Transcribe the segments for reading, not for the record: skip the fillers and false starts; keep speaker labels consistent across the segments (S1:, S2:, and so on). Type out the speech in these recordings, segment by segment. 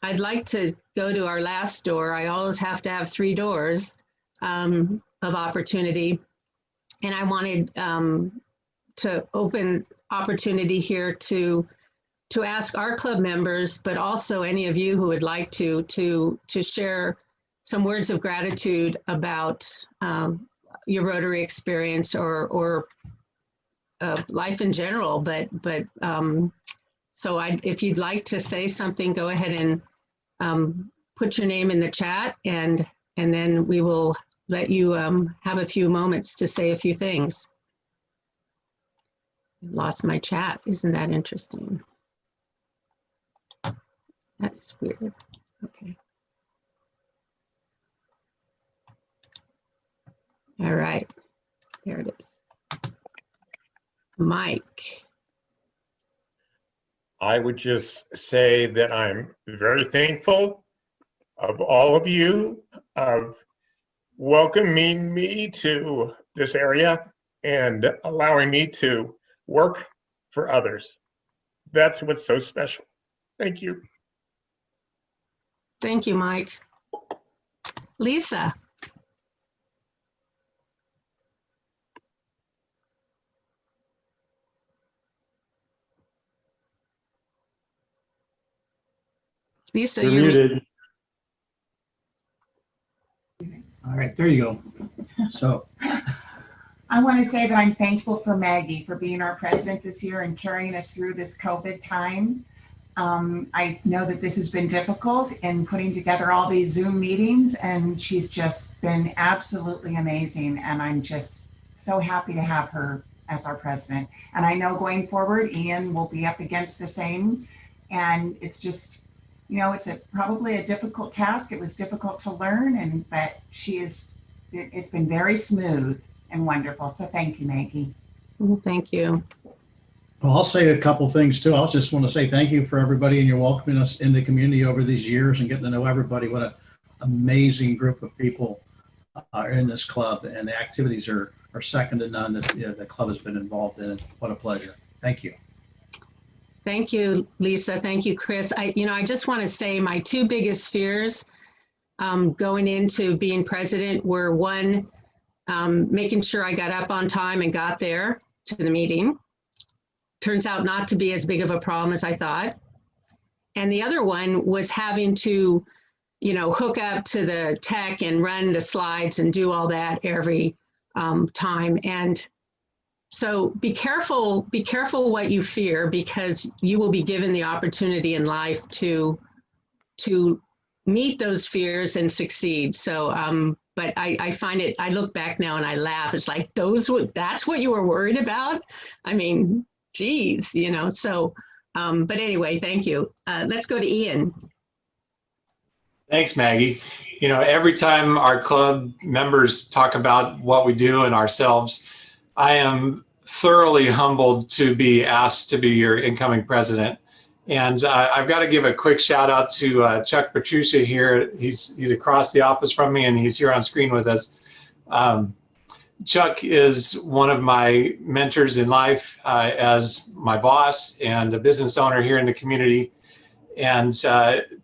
S1: I'd like to go to our last door. I always have to have 3 doors of opportunity. And I wanted to open opportunity here to ask our club members, but also any of you who would like to share some words of gratitude about your Rotary experience or life in general. So if you'd like to say something, go ahead and put your name in the chat, and then we will let you have a few moments to say a few things. Lost my chat. Isn't that interesting? That is weird. Okay. All right. There it is. Mike.
S2: I would just say that I'm very thankful of all of you of welcoming me to this area and allowing me to work for others. That's what's so special. Thank you.
S1: Thank you, Mike. Lisa. Lisa,
S3: You're muted. All right, there you go. So
S4: I want to say that I'm thankful for Maggie for being our president this year and carrying us through this COVID time. I know that this has been difficult in putting together all these Zoom meetings, and she's just been absolutely amazing. And I'm just so happy to have her as our president. And I know going forward, Ian will be up against the same. And it's just, you know, it's probably a difficult task. It was difficult to learn, but it's been very smooth and wonderful. So thank you, Maggie.
S1: Thank you.
S3: well, I'll say a couple things too. I just want to say thank you for everybody and your welcoming us in the community over these years and getting to know everybody. What an amazing group of people are in this club, and the activities are second to none that the club has been involved in. What a pleasure. Thank you.
S1: Thank you, Lisa. Thank you, Chris. I just want to say my 2 biggest fears going into being president were, one, making sure I got up on time and got there to the meeting. Turns out not to be as big of a problem as I thought. And the other one was having to, hook up to the tech and run the slides and do all that every time. And so be careful what you fear, because you will be given the opportunity in life to meet those fears and succeed. So, but I find it, I look back now and I laugh. It's like, that's what you were worried about? I mean, geez, so, but anyway, thank you. Let's go to Ian.
S5: Thanks, Maggie. Every time our club members talk about what we do and ourselves, I am thoroughly humbled to be asked to be your incoming president. And I've got to give a quick shout out to Chuck Petrusha here. He's across the office from me and he's here on screen with us. Chuck is one of my mentors in life as my boss and a business owner here in the community. And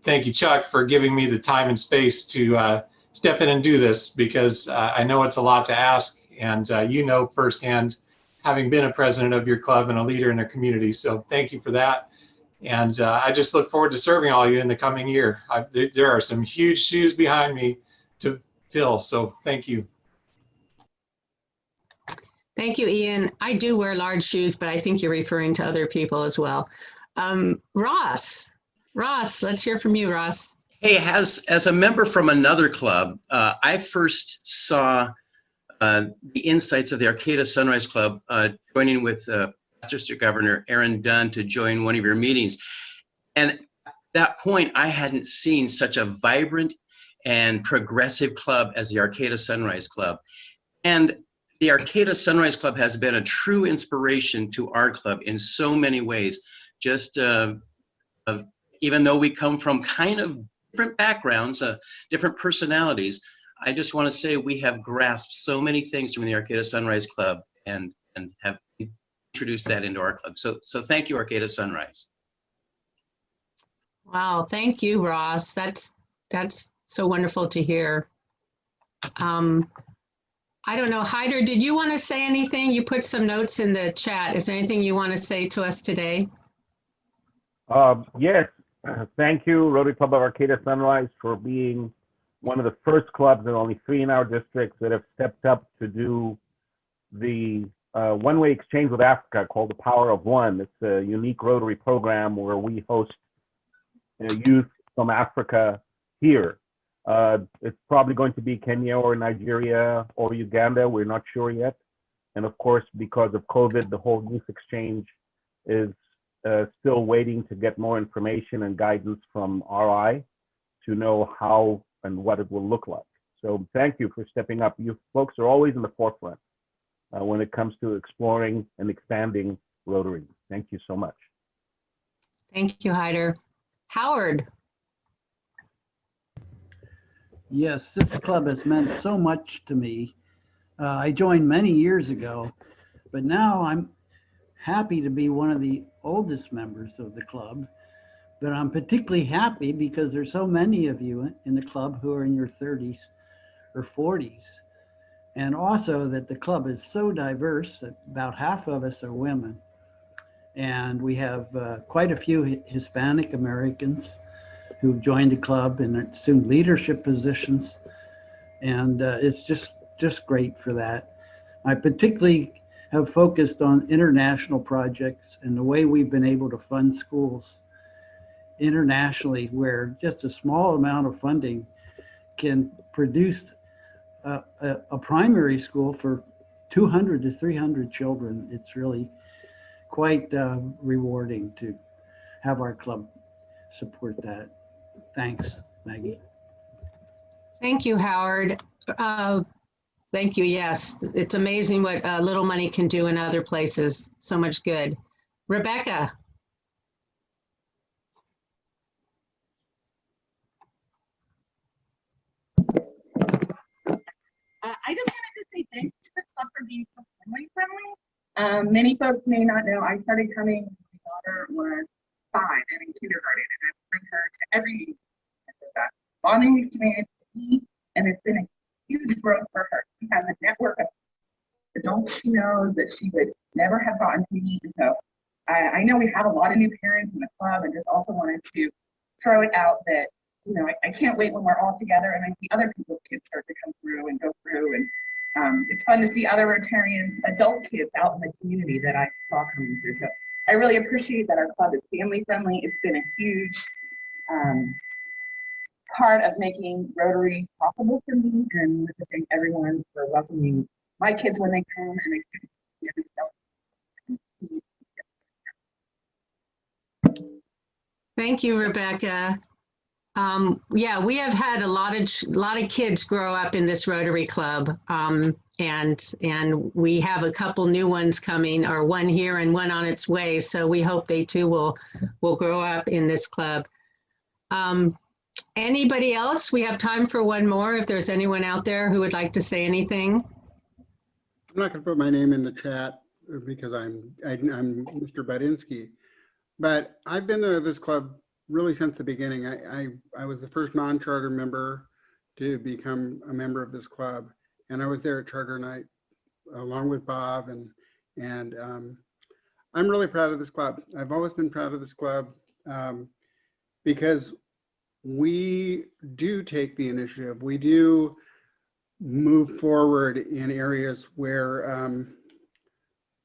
S5: thank you, Chuck, for giving me the time and space to step in and do this, because I know it's a lot to ask, and firsthand, having been a president of your club and a leader in the community. So thank you for that. And I just look forward to serving all of you in the coming year. There are some huge shoes behind me to fill, so thank you.
S1: Thank you, Ian. I do wear large shoes, but I think you're referring to other people as well. Ross, let's hear from you, Ross.
S6: Hey, as a member from another club, I first saw the insights of the Arcata Sunrise Club joining with District Governor Aaron Dunn to join one of your meetings. And at that point, I hadn't seen such a vibrant and progressive club as the Arcata Sunrise Club. And the Arcata Sunrise Club has been a true inspiration to our club in so many ways. Just even though we come from kind of different backgrounds, different personalities, I just want to say we have grasped so many things from the Arcata Sunrise Club and have introduced that into our club. So thank you, Arcata Sunrise.
S1: Wow, thank you, Ross. That's so wonderful to hear. I don't know, Hyder, did you want to say anything? You put some notes in the chat. Is there anything you want to say to us today?
S7: Yes, thank you, Rotary Club of Arcata Sunrise, for being one of the first clubs in only 3 in our districts that have stepped up to do the one-way exchange with Africa called the Power of One. It's a unique Rotary program where we host youth from Africa here. It's probably going to be Kenya or Nigeria or Uganda. We're not sure yet. And of course, because of COVID, the whole youth exchange is still waiting to get more information and guidance from RI to know how and what it will look like. So thank you for stepping up. You folks are always in the forefront when it comes to exploring and expanding Rotary. Thank you so much.
S1: Thank you, Hyder. Howard.
S8: Yes, this club has meant so much to me. I joined many years ago, but now I'm happy to be one of the oldest members of the club. But I'm particularly happy because there's so many of you in the club who are in your 30s or 40s. And also that the club is so diverse that about half of us are women. And we have quite a few Hispanic Americans who've joined the club and assumed leadership positions. And it's just great for that. I particularly have focused on international projects and the way we've been able to fund schools internationally, where just a small amount of funding can produce a primary school for 200 to 300 children. It's really quite rewarding to have our club support that. Thanks, Maggie.
S1: Thank you, Howard. Thank you. Yes, it's amazing what little money can do in other places. So much good. Rebecca.
S9: I just wanted to say thanks to the club for being so family friendly. Many folks may not know I started coming when my daughter was 5 and in kindergarten, and I would bring her to every meeting. Bonding used to be me, and it's been a huge growth for her. She has a network of adults she knows that she would never have gotten to meet. And so I know we have a lot of new parents in the club, and just also wanted to throw it out that, you know, I can't wait when we're all together and I see other people's kids start to come through and go through. And it's fun to see other Rotarian adult kids out in the community that I saw coming through. So I really appreciate that our club is family friendly. It's been a huge part of making Rotary possible for me, and I want to thank everyone for welcoming my kids when they come, and
S1: Thank you, Rebecca. Yeah, we have had a lot of kids grow up in this Rotary Club, and we have a couple new ones coming, or one here and one on its way. So we hope they too will grow up in this club. Anybody else? We have time for one more. If there's anyone out there who would like to say anything.
S10: I'm not going to put my name in the chat because I'm Mr. Badinsky, but I've been to this club really since the beginning. I was the first non-charter member to become a member of this club, and I was there at charter night along with Bob, and I'm really proud of this club. I've always been proud of this club because we do take the initiative. We do move forward in areas where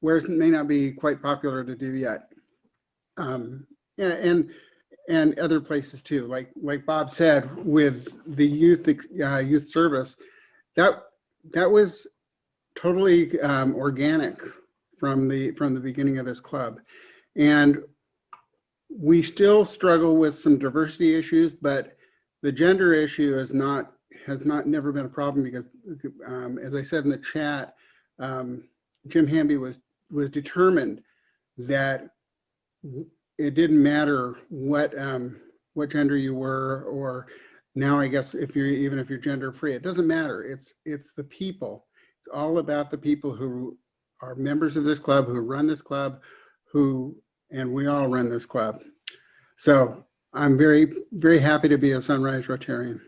S10: it may not be quite popular to do yet, and other places too. Like Bob said, with the youth service, that was totally organic from the beginning of this club, and we still struggle with some diversity issues, but the gender issue has never been a problem because, as I said in the chat, Jim Hamby was determined that it didn't matter what gender you were, or now I guess even if you're gender free, it doesn't matter. It's the people. It's all about the people who are members of this club, who run this club, and we all run this club. So I'm very, very happy to be a Sunrise Rotarian.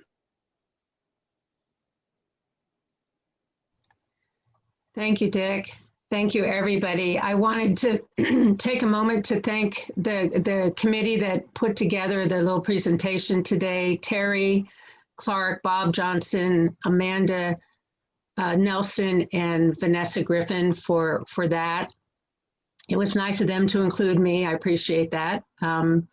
S1: Thank you, Dick. Thank you, everybody. I wanted to take a moment to thank the committee that put together the little presentation today. Terry, Clark, Bob Johnson, Amanda Nelson, and Vanessa Griffin for that. It was nice of them to include me. I appreciate that. I'm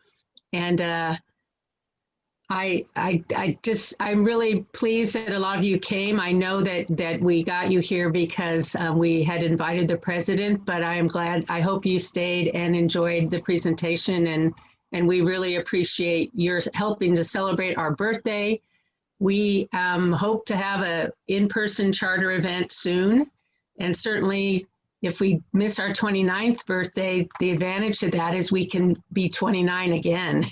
S1: really pleased that a lot of you came. I know that we got you here because we had invited the president, but I am glad, I hope you stayed and enjoyed the presentation, and we really appreciate your helping to celebrate our birthday. We hope to have a in-person charter event soon, and certainly if we miss our 29th birthday, the advantage to that is we can be 29 again.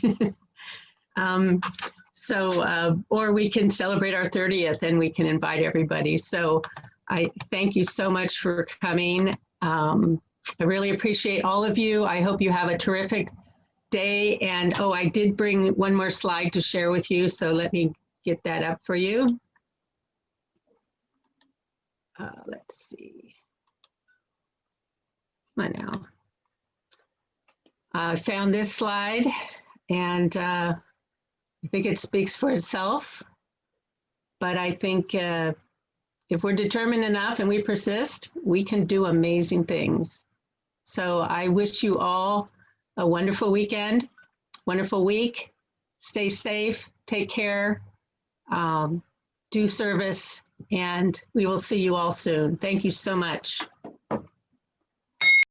S1: Or we can celebrate our 30th and we can invite everybody. So I thank you so much for coming. I really appreciate all of you. I hope you have a terrific day. And oh, I did bring one more slide to share with you. So let me get that up for you. Let's see. Come on now. I found this slide, and I think it speaks for itself, but I think if we're determined enough and we persist, we can do amazing things. So I wish you all a wonderful weekend, wonderful week. Stay safe, take care, do service, and we will see you all soon. Thank you so much.